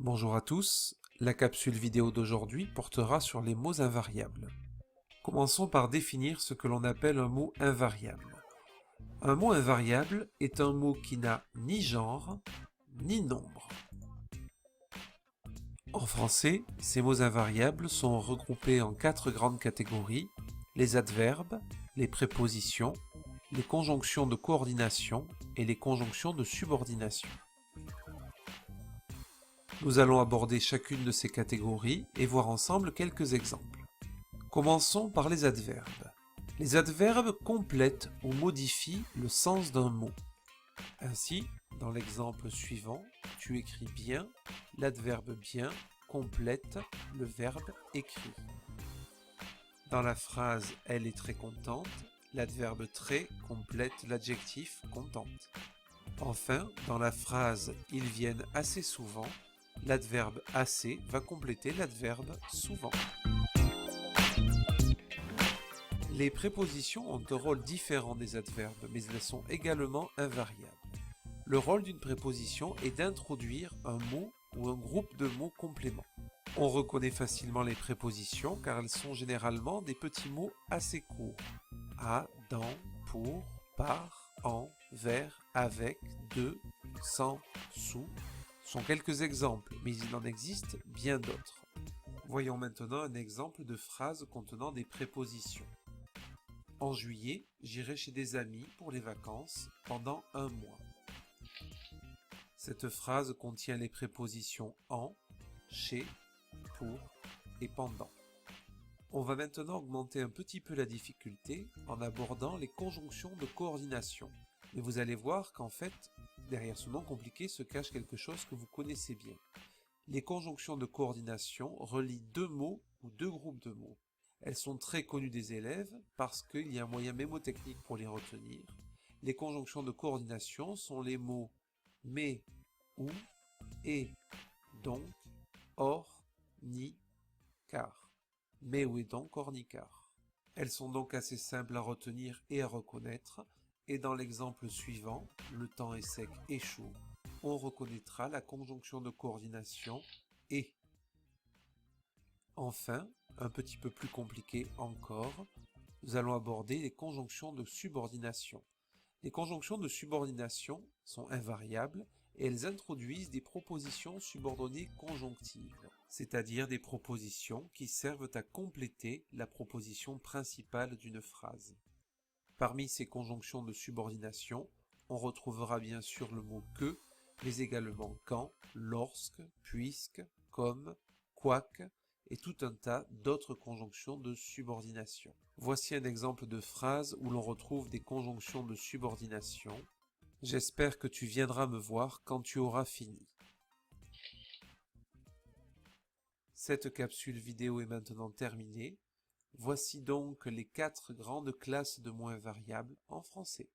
Bonjour à tous, la capsule vidéo d'aujourd'hui portera sur les mots invariables. Commençons par définir ce que l'on appelle un mot invariable. Un mot invariable est un mot qui n'a ni genre, ni nombre. En français, ces mots invariables sont regroupés en 4 grandes catégories: les adverbes, les prépositions, les conjonctions de coordination et les conjonctions de subordination. Nous allons aborder chacune de ces catégories et voir ensemble quelques exemples. Commençons par les adverbes. Les adverbes complètent ou modifient le sens d'un mot. Ainsi, dans l'exemple suivant, tu écris bien, l'adverbe bien complète le verbe écrit. Dans la phrase « Elle est très contente », l'adverbe très complète l'adjectif contente. Enfin, dans la phrase « Ils viennent assez souvent », l'adverbe assez va compléter l'adverbe souvent. Les prépositions ont un rôle différent des adverbes, mais elles sont également invariables. Le rôle d'une préposition est d'introduire un mot ou un groupe de mots compléments. On reconnaît facilement les prépositions car elles sont généralement des petits mots assez courts. À, dans, pour, par, en, vers, avec, de, sans, sous sont quelques exemples, mais il en existe bien d'autres. Voyons maintenant un exemple de phrase contenant des prépositions. En juillet, j'irai chez des amis pour les vacances pendant un mois. Cette phrase contient les prépositions en, chez, pour et pendant. On va maintenant augmenter un petit peu la difficulté en abordant les conjonctions de coordination. Mais vous allez voir qu'en fait, derrière ce nom compliqué se cache quelque chose que vous connaissez bien. Les conjonctions de coordination relient deux mots ou deux groupes de mots. Elles sont très connues des élèves parce qu'il y a un moyen mémotechnique pour les retenir. Les conjonctions de coordination sont les mots mais, ou, et, donc, or, ni, car. Mais, ou et donc, or, ni, car. Elles sont donc assez simples à retenir et à reconnaître, et dans l'exemple suivant, le temps est sec et chaud, on reconnaîtra la conjonction de coordination et. Enfin, un petit peu plus compliqué encore, nous allons aborder les conjonctions de subordination. Les conjonctions de subordination sont invariables et elles introduisent des propositions subordonnées conjonctives, c'est-à-dire des propositions qui servent à compléter la proposition principale d'une phrase. Parmi ces conjonctions de subordination, on retrouvera bien sûr le mot que, mais également quand, lorsque, puisque, comme, quoique, et tout un tas d'autres conjonctions de subordination. Voici un exemple de phrase où l'on retrouve des conjonctions de subordination. J'espère que tu viendras me voir quand tu auras fini. Cette capsule vidéo est maintenant terminée. Voici donc les 4 grandes classes de mots invariables en français.